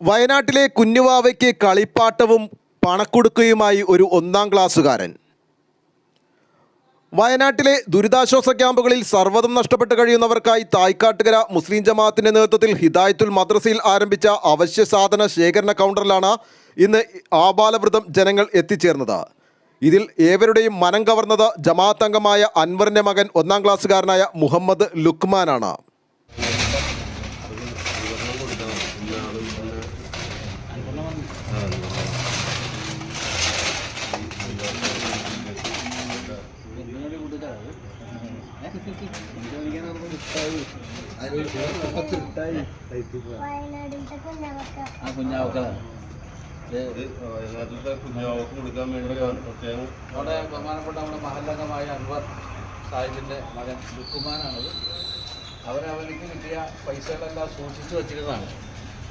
വയനാട്ടിലെ കുഞ്ഞുവാവയ്ക്ക് കളിപ്പാട്ടവും പണക്കൊടുക്കയുമായി ഒരു 1-ാം ക്ലാസ്സുകാരൻ. വയനാട്ടിലെ ദുരിതാശ്വാസ ക്യാമ്പുകളിൽ സർവ്വതും നഷ്ടപ്പെട്ട് കഴിയുന്നവർക്കായി തായ്ക്കാട്ടുകര മുസ്ലിം ജമാഅത്തിന്റെ നേതൃത്വത്തിൽ ഹിദായത്തുൽ മദ്രസയിൽ ആരംഭിച്ച അവശ്യ സാധന ശേഖരണ കൗണ്ടറിലാണ് ഇന്ന് ആബാലവൃതം ജനങ്ങൾ എത്തിച്ചേർന്നത്. ഇതിൽ ഏവരുടെയും മനം കവർന്നത് ജമാഅത്ത് അംഗമായ അൻവറിന്റെ മകൻ 1-ാം ക്ലാസ്സുകാരനായ മുഹമ്മദ് ലുക്മാനാണ്. അവിടെ ബഹുമാനപ്പെട്ട നമ്മുടെ മഹല്ലംഗമായ അൻവർ സാഹിബിൻ്റെ മകൻ ലുക്കുമാനാണത്. അവരവനിക്ക് കിട്ടിയ പൈസകളെല്ലാം സൂക്ഷിച്ചു വച്ചിരുന്നതാണ്.